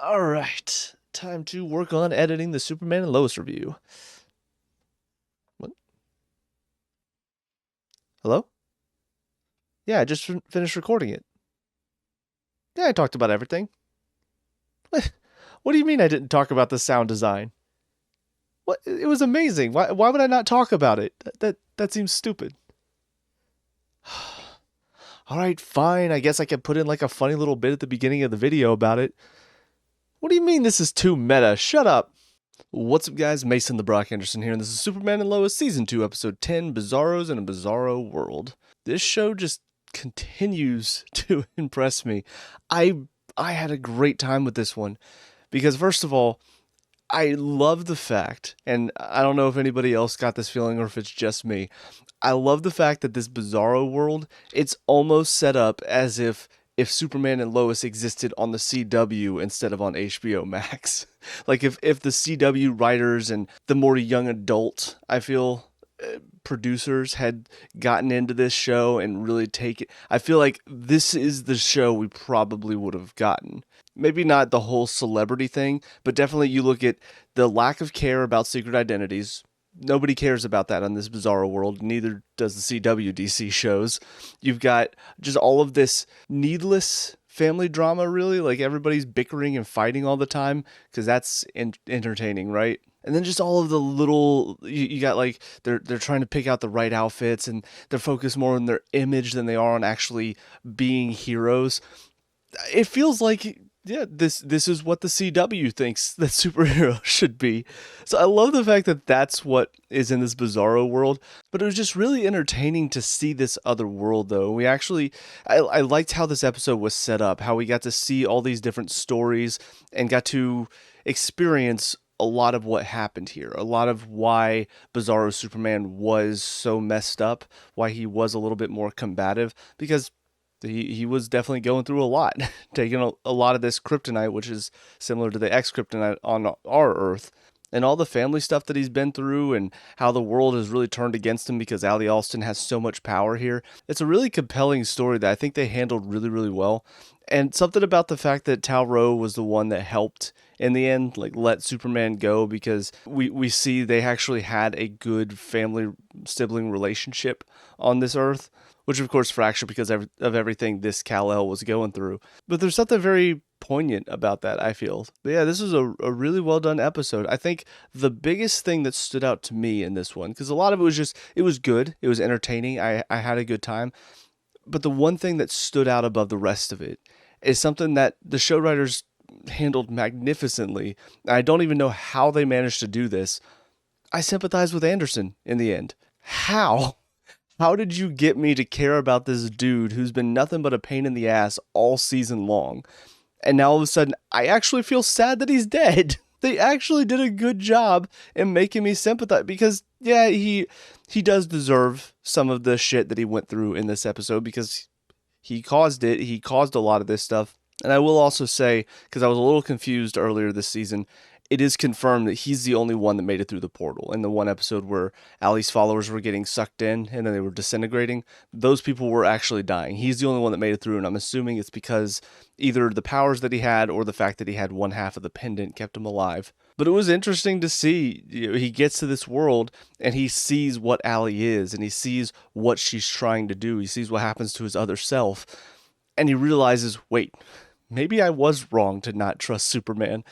All right, time to work on editing the Superman and Lois review. What? Hello? Yeah, I just finished recording it. Yeah, I talked about everything. What do you mean I didn't talk about the sound design? What? It was amazing. Why would I not talk about it? That seems stupid. All right, fine. I guess I could put in like a funny little bit at the beginning of the video about it. What do you mean this is too meta? Shut up. What's up, guys? Mason the Brock Henderson here, and this is Superman and Lois Season 2, Episode 10, Bizarros in a Bizarro World. This show just continues to impress me. I I had a great time with this one because, first of all, I love the fact, and I don't know if anybody else got this feeling or if it's just me. I love the fact that this Bizarro world, it's almost set up as if Superman and Lois existed on the CW instead of on HBO Max. Like if the CW writers and the more young adult, I feel, producers had gotten into this show and really take it. I feel like this is the show we probably would have gotten. Maybe not the whole celebrity thing, but definitely you look at the lack of care about secret identities. Nobody cares about that on this Bizarro world. Neither does the CWDC shows. You've got just all of this needless family drama, really. Like everybody's bickering and fighting all the time because that's entertaining, right? And then just all of the little you got, like they're trying to pick out the right outfits and they're focused more on their image than they are on actually being heroes. It feels like, yeah, this is what the CW thinks that superheroes should be. So I love the fact that that's what is in this Bizarro world. But it was just really entertaining to see this other world, though. We actually, I liked how this episode was set up, how we got to see all these different stories and got to experience a lot of what happened here, a lot of why Bizarro Superman was so messed up, why he was a little bit more combative, because he was definitely going through a lot, taking a lot of this kryptonite, which is similar to the X kryptonite on our Earth, and all the family stuff that he's been through, and how the world has really turned against him because Ali Alston has so much power here. It's a really compelling story that I think they handled really, really well. And something about the fact that Tal-Rho was the one that helped in the end, like let Superman go, because we see they actually had a good family sibling relationship on this Earth, which of course fractured because of everything this Kal-El was going through. But there's something very poignant about that, I feel. But yeah, this was a really well done episode. I think the biggest thing that stood out to me in this one, because a lot of it was just, it was good, it was entertaining, I had a good time. But the one thing that stood out above the rest of it is something that the show writers handled magnificently. I don't even know how they managed to do this. I sympathize with Henderson in the end. How? How did you get me to care about this dude who's been nothing but a pain in the ass all season long? And now all of a sudden, I actually feel sad that he's dead. They actually did a good job in making me sympathize because, yeah, he does deserve some of the shit that he went through in this episode because he caused it. He caused a lot of this stuff. And I will also say, because I was a little confused earlier this season, it is confirmed that he's the only one that made it through the portal. In the one episode where Ali's followers were getting sucked in and then they were disintegrating, those people were actually dying. He's the only one that made it through, and I'm assuming it's because either the powers that he had or the fact that he had one half of the pendant kept him alive. But it was interesting to see, he gets to this world and he sees what Ali is and he sees what she's trying to do. He sees what happens to his other self and he realizes, wait, maybe I was wrong to not trust Superman.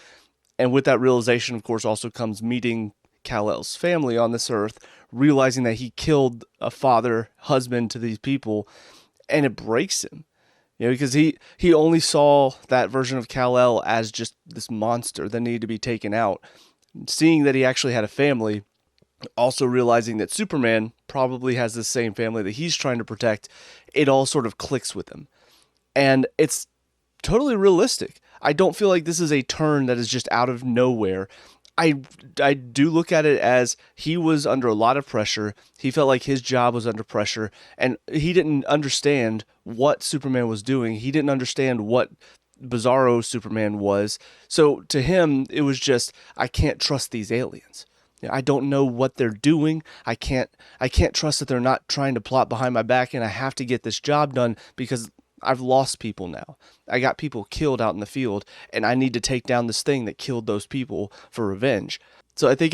And with that realization, of course, also comes meeting Kal-El's family on this earth, realizing that he killed a father, husband to these people, and it breaks him. You know, because he only saw that version of Kal-El as just this monster that needed to be taken out. Seeing that he actually had a family, also realizing that Superman probably has the same family that he's trying to protect, it all sort of clicks with him. And it's totally realistic. I don't feel like this is a turn that is just out of nowhere. I do look at it as he was under a lot of pressure. He felt like his job was under pressure, and he didn't understand what Superman was doing. He didn't understand what Bizarro Superman was. So to him, it was just, I can't trust these aliens. I don't know what they're doing. I can't trust that they're not trying to plot behind my back, and I have to get this job done because I've lost people now. I got people killed out in the field, and I need to take down this thing that killed those people for revenge. So I think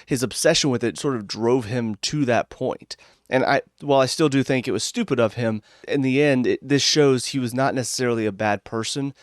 his obsession with it sort of drove him to that point. And while I still do think it was stupid of him, in the end, this shows he was not necessarily a bad person.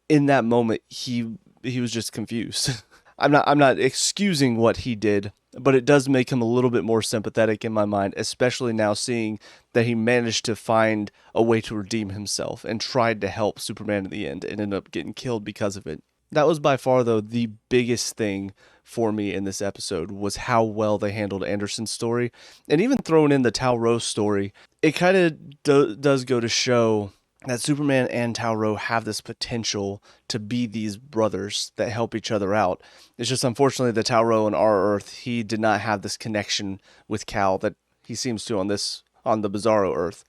In that moment, he was just confused. I'm not excusing what he did, but it does make him a little bit more sympathetic in my mind, especially now seeing that he managed to find a way to redeem himself and tried to help Superman in the end and ended up getting killed because of it. That was by far, though, the biggest thing for me in this episode was how well they handled Henderson's story. And even throwing in the Tal-Rho story, it kind of does go to show that Superman and Tal-Rho have this potential to be these brothers that help each other out. It's just unfortunately the Tal-Rho on our Earth, he did not have this connection with Kal that he seems to on the Bizarro Earth.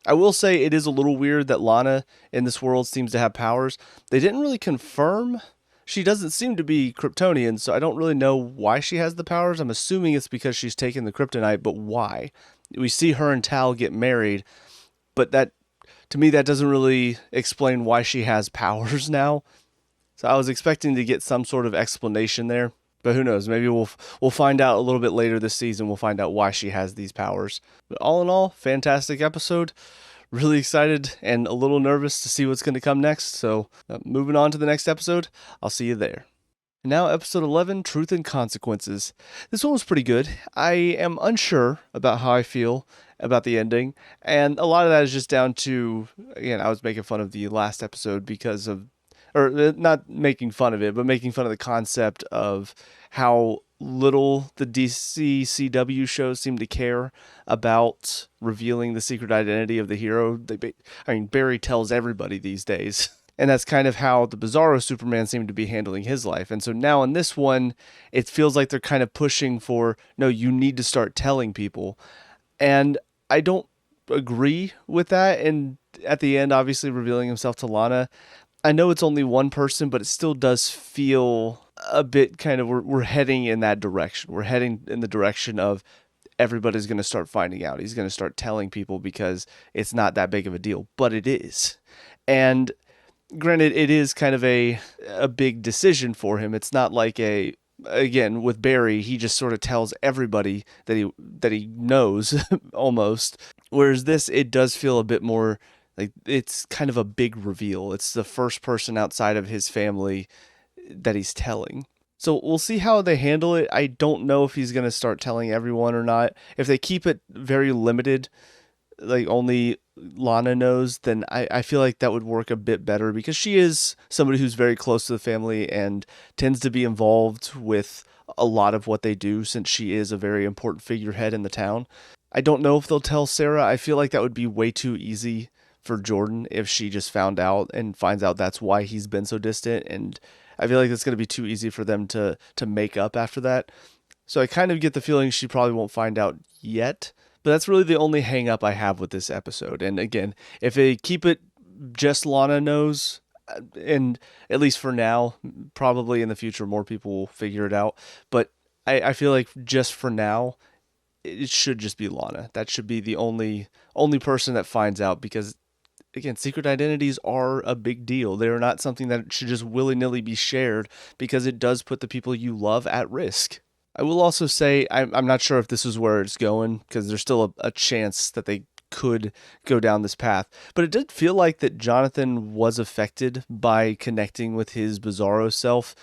I will say it is a little weird that Lana in this world seems to have powers. They didn't really confirm. She doesn't seem to be Kryptonian, so I don't really know why she has the powers. I'm assuming it's because she's taken the kryptonite, but why? We see her and Tal get married, but to me, that doesn't really explain why she has powers now. So I was expecting to get some sort of explanation there, but who knows? Maybe we'll find out a little bit later this season. We'll find out why she has these powers. But all in all, fantastic episode. Really excited and a little nervous to see what's going to come next. So moving on to the next episode, I'll see you there. Now, episode 11, Truth and Consequences. This one was pretty good. I am unsure about how I feel about the ending, and a lot of that is just down to, again, I was making fun of the last episode because of, or not making fun of it, but making fun of the concept of how little the DC CW shows seem to care about revealing the secret identity of the hero. Barry tells everybody these days. And that's kind of how the Bizarro Superman seemed to be handling his life. And so now in this one, it feels like they're kind of pushing for, no, you need to start telling people. And I don't agree with that. And at the end, obviously revealing himself to Lana, I know it's only one person, but it still does feel a bit kind of, we're heading in that direction. We're heading in the direction of everybody's going to start finding out. He's going to start telling people because it's not that big of a deal, but it is. And granted, it is kind of a big decision for him. It's not like again, with Barry, he just sort of tells everybody that he knows almost. Whereas this, it does feel a bit more like it's kind of a big reveal. It's the first person outside of his family that he's telling. So we'll see how they handle it. I don't know if he's going to start telling everyone or not. If they keep it very limited, like only Lana knows, then I feel like that would work a bit better because she is somebody who's very close to the family and tends to be involved with a lot of what they do since she is a very important figurehead in the town. I don't know if they'll tell Sarah. I feel like that would be way too easy for Jordan if she just found out and finds out that's why he's been so distant, and I feel like it's going to be too easy for them to make up after that. So I kind of get the feeling she probably won't find out yet. But that's really the only hang up I have with this episode. And again, if they keep it just Lana knows, and at least for now, probably in the future more people will figure it out. But I feel like just for now, it should just be Lana. That should be the only person that finds out because, again, secret identities are a big deal. They are not something that should just willy-nilly be shared because it does put the people you love at risk. I will also say I'm not sure if this is where it's going because there's still a chance that they could go down this path. But it did feel like that Jonathan was affected by connecting with his Bizarro self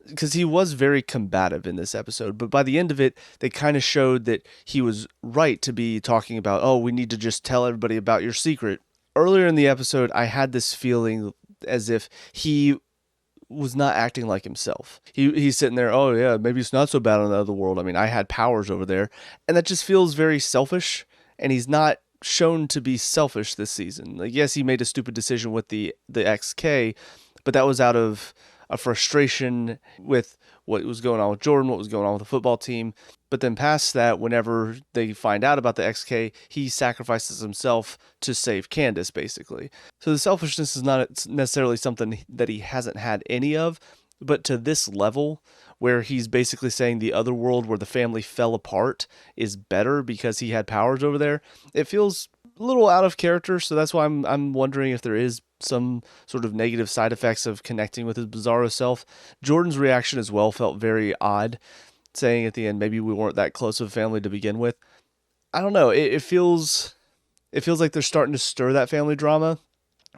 because he was very combative in this episode. But by the end of it, they kind of showed that he was right to be talking about, oh, we need to just tell everybody about your secret. Earlier in the episode, I had this feeling as if he was not acting like himself. He's sitting there, oh yeah, maybe it's not so bad on the other world. I mean, I had powers over there. And that just feels very selfish. And he's not shown to be selfish this season. Like, yes, he made a stupid decision with the XK, but that was out of a frustration with what was going on with Jordan, what was going on with the football team. But then past that, whenever they find out about the XK, he sacrifices himself to save Candace, basically. So the selfishness is not necessarily something that he hasn't had any of, but to this level, where he's basically saying the other world where the family fell apart is better because he had powers over there, it feels little out of character, so that's why I'm wondering if there is some sort of negative side effects of connecting with his Bizarro self. Jordan's reaction as well felt very odd, saying at the end maybe we weren't that close of a family to begin with. I don't know. It feels like they're starting to stir that family drama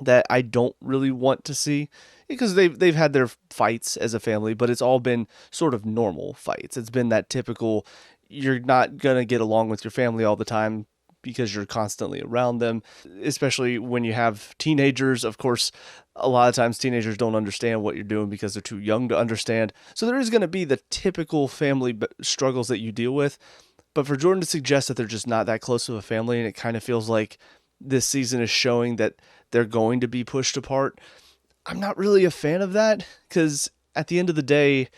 that I don't really want to see, because they've had their fights as a family, but it's all been sort of normal fights. It's been that typical, you're not going to get along with your family all the time because you're constantly around them, especially when you have teenagers. Of course, a lot of times teenagers don't understand what you're doing because they're too young to understand. So there is going to be the typical family struggles that you deal with. But for Jordan to suggest that they're just not that close of a family, and it kind of feels like this season is showing that they're going to be pushed apart, I'm not really a fan of that, because at the end of the day,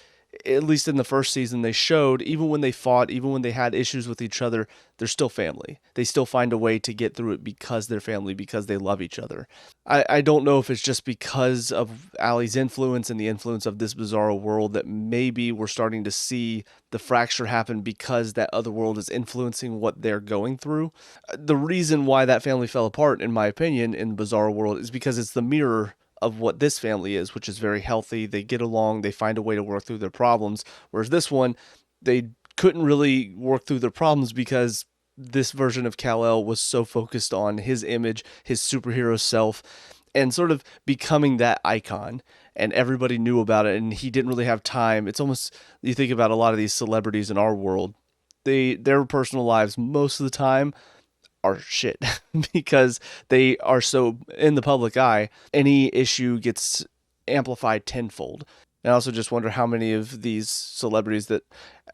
at least in the first season, they showed even when they fought, even when they had issues with each other, they're still family. They still find a way to get through it because they're family, because they love each other. I don't know if it's just because of Allie's influence and the influence of this Bizarro world that maybe we're starting to see the fracture happen because that other world is influencing what they're going through. The reason why that family fell apart, in my opinion, in Bizarro world is because it's the mirror of what this family is, which is very healthy. They get along, they find a way to work through their problems. Whereas this one, they couldn't really work through their problems because this version of Kal-El was so focused on his image, his superhero self, and sort of becoming that icon. And everybody knew about it, and he didn't really have time. It's almost, you think about a lot of these celebrities in our world, their personal lives most of the time are shit because they are so in the public eye. Any issue gets amplified tenfold. And I also just wonder how many of these celebrities that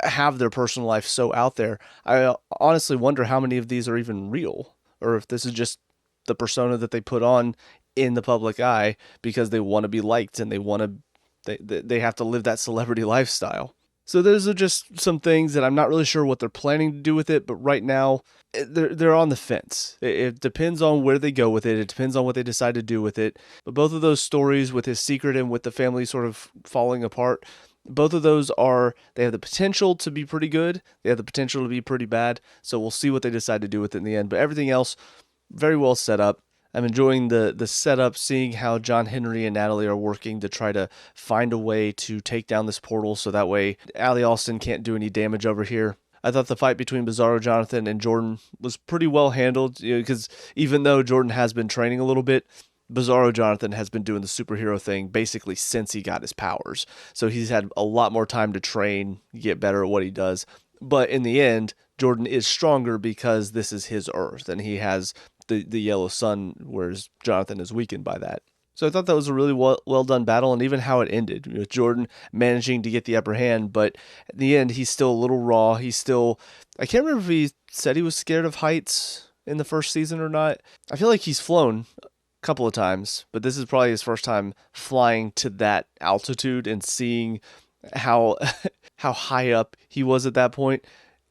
have their personal life so out there, I honestly wonder how many of these are even real, or if this is just the persona that they put on in the public eye because they want to be liked and they have to live that celebrity lifestyle. So those are just some things that I'm not really sure what they're planning to do with it, but right now they're on the fence. It depends on where they go with it. It depends on what they decide to do with it. But both of those stories, with his secret and with the family sort of falling apart, both of those they have the potential to be pretty good. They have the potential to be pretty bad. So we'll see what they decide to do with it in the end. But everything else, very well set up. I'm enjoying the setup, seeing how John Henry and Natalie are working to try to find a way to take down this portal so that way Allie Austin can't do any damage over here. I thought the fight between Bizarro Jonathan and Jordan was pretty well handled, because even though Jordan has been training a little bit, Bizarro Jonathan has been doing the superhero thing basically since he got his powers. So he's had a lot more time to train, get better at what he does. But in the end, Jordan is stronger because this is his Earth, and he has the yellow sun, whereas Jonathan is weakened by that. So I thought that was a really well done battle, and even how it ended, with Jordan managing to get the upper hand, but at the end, he's still a little raw. I can't remember if he said he was scared of heights in the first season or not. I feel like he's flown a couple of times, but this is probably his first time flying to that altitude and seeing how how high up he was at that point.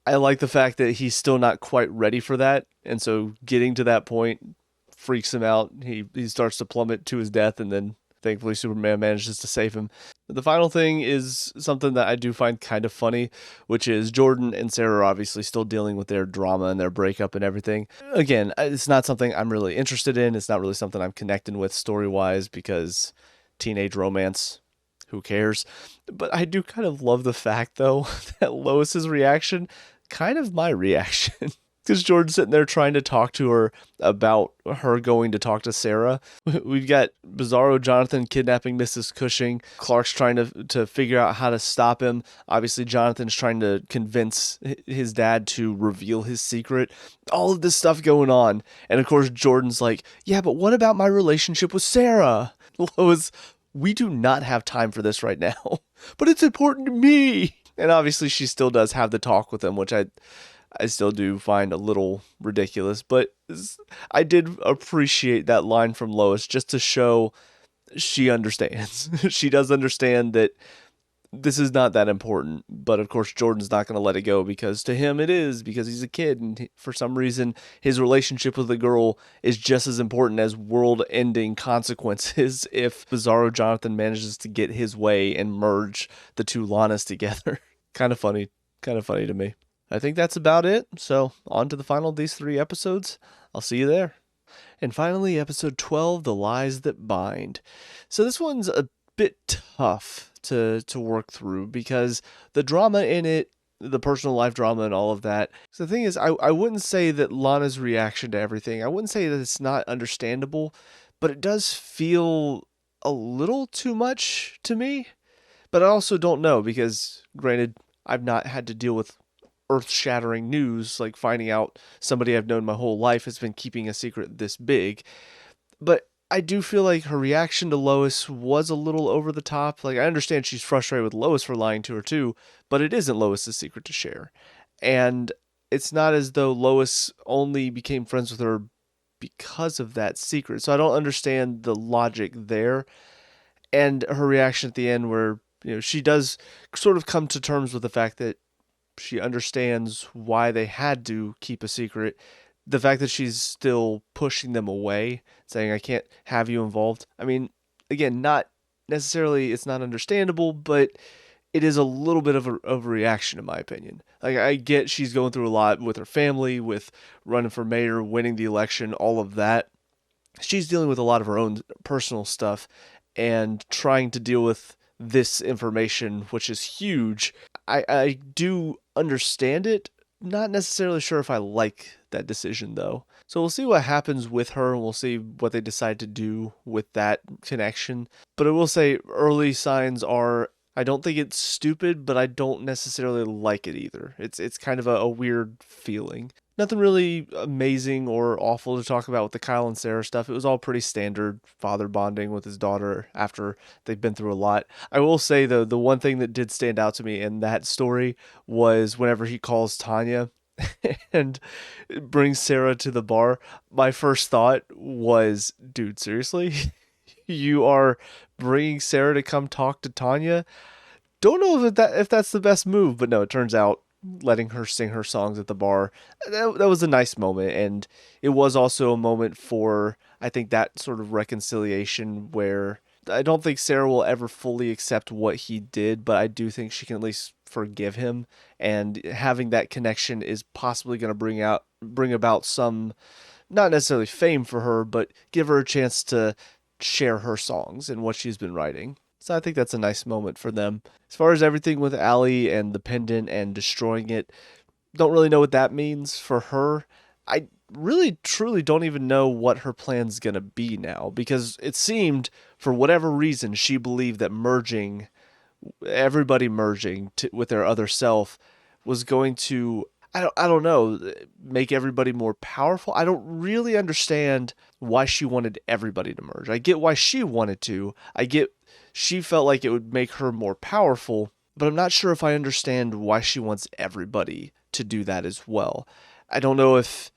I like the fact that he's still not quite ready for that, and so getting to that point freaks him out. He starts to plummet to his death, and then thankfully Superman manages to save him. The final thing is something that I do find kind of funny, which is Jordan and Sarah are obviously still dealing with their drama and their breakup and everything. Again, it's not something I'm really interested in. It's not really something I'm connecting with story-wise, because teenage romance, who cares? But I do kind of love the fact, though, that Lois's reaction, kind of my reaction. Because Jordan's sitting there trying to talk to her about her going to talk to Sarah. We've got Bizarro Jonathan kidnapping Mrs. Cushing. Clark's trying to figure out how to stop him. Obviously, Jonathan's trying to convince his dad to reveal his secret. All of this stuff going on. And of course, Jordan's like, yeah, but what about my relationship with Sarah? Lois, we do not have time for this right now. But it's important to me. And obviously, she still does have the talk with him, which I still do find a little ridiculous, but I did appreciate that line from Lois just to show she understands. She does understand that this is not that important, but of course Jordan's not going to let it go, because to him it is, because he's a kid, and for some reason his relationship with the girl is just as important as world-ending consequences if Bizarro Jonathan manages to get his way and merge the two Lanas together. Kind of funny to me. I think that's about it. So on to the final of these 3 episodes. I'll see you there. And finally, episode 12, The Lies That Bind. So this one's a bit tough to work through because the drama in it, the personal life drama and all of that. So the thing is, I wouldn't say that Lana's reaction to everything, I wouldn't say that it's not understandable, but it does feel a little too much to me. But I also don't know because, granted, I've not had to deal with earth-shattering news like finding out somebody I've known my whole life has been keeping a secret this big. But I do feel like her reaction to Lois was a little over the top. Like, I understand she's frustrated with Lois for lying to her too, but it isn't Lois's secret to share. And it's not as though Lois only became friends with her because of that secret. So I don't understand the logic there. And her reaction at the end where, she does sort of come to terms with the fact that she understands why they had to keep a secret. The fact that she's still pushing them away, saying, I can't have you involved. I mean, again, not necessarily, it's not understandable, but it is a little bit of a reaction, in my opinion. Like, I get she's going through a lot with her family, with running for mayor, winning the election, all of that. She's dealing with a lot of her own personal stuff and trying to deal with this information, which is huge. I do understand it. Not necessarily sure if I like that decision, though. So we'll see what happens with her, and we'll see what they decide to do with that connection. But I will say early signs are, I don't think it's stupid, but I don't necessarily like it either. It's kind of a weird feeling. Nothing really amazing or awful to talk about with the Kyle and Sarah stuff. It was all pretty standard father bonding with his daughter after they've been through a lot. I will say, though, the one thing that did stand out to me in that story was whenever he calls Tanya and brings Sarah to the bar, my first thought was, dude, seriously? You are bringing Sarah to come talk to Tanya? Don't know if that's the best move, but no, it turns out letting her sing her songs at the bar, that was a nice moment. And it was also a moment for, I think, that sort of reconciliation where I don't think Sarah will ever fully accept what he did, but I do think she can at least forgive him. And having that connection is possibly going to bring about some, not necessarily fame for her, but give her a chance to share her songs and what she's been writing. So I think that's a nice moment for them. As far as everything with Allie and the pendant and destroying it, don't really know what that means for her. I really, truly don't even know what her plan's going to be now, because it seemed, for whatever reason, she believed that everybody merging with their other self was going to, I don't know, make everybody more powerful. I don't really understand why she wanted everybody to merge. I get why she wanted to. I get she felt like it would make her more powerful, but I'm not sure if I understand why she wants everybody to do that as well. I don't know if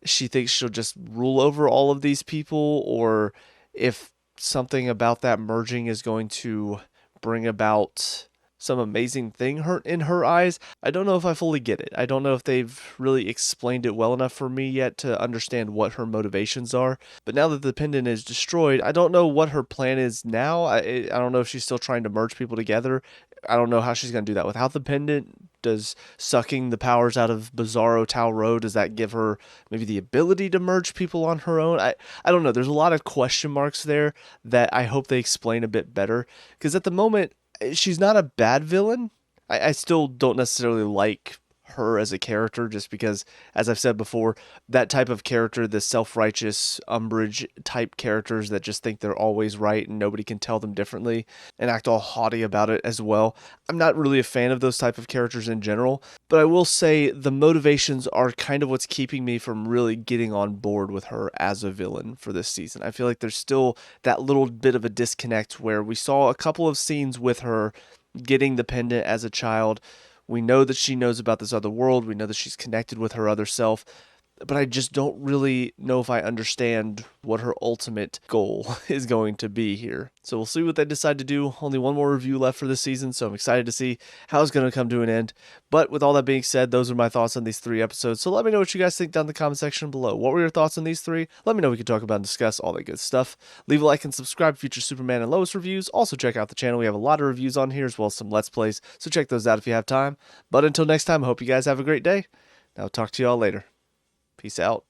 she thinks she'll just rule over all of these people, or if something about that merging is going to bring about some amazing thing in her eyes. I don't know if I fully get it. I don't know if they've really explained it well enough for me yet to understand what her motivations are. But now that the pendant is destroyed, I don't know what her plan is now. I don't know if she's still trying to merge people together. I don't know how she's going to do that without the pendant. Does sucking the powers out of Bizarro Tal-Rho, does that give her maybe the ability to merge people on her own? I don't know. There's a lot of question marks there that I hope they explain a bit better. Because at the moment, she's not a bad villain. I still don't necessarily like her as a character, just because, as I've said before, that type of character, the self-righteous Umbridge type characters that just think they're always right and nobody can tell them differently and act all haughty about it as well. I'm not really a fan of those type of characters in general, but I will say the motivations are kind of what's keeping me from really getting on board with her as a villain for this season. I feel like there's still that little bit of a disconnect where we saw a couple of scenes with her getting the pendant as a child. We know that she knows about this other world. We know that she's connected with her other self. But I just don't really know if I understand what her ultimate goal is going to be here. So we'll see what they decide to do. Only one more review left for this season, so I'm excited to see how it's going to come to an end. But with all that being said, those are my thoughts on these 3 episodes. So let me know what you guys think down in the comment section below. What were your thoughts on these 3? Let me know. We can talk about and discuss all that good stuff. Leave a like and subscribe for future Superman and Lois reviews. Also check out the channel. We have a lot of reviews on here as well as some Let's Plays, so check those out if you have time. But until next time, I hope you guys have a great day. I'll talk to you all later. Peace out.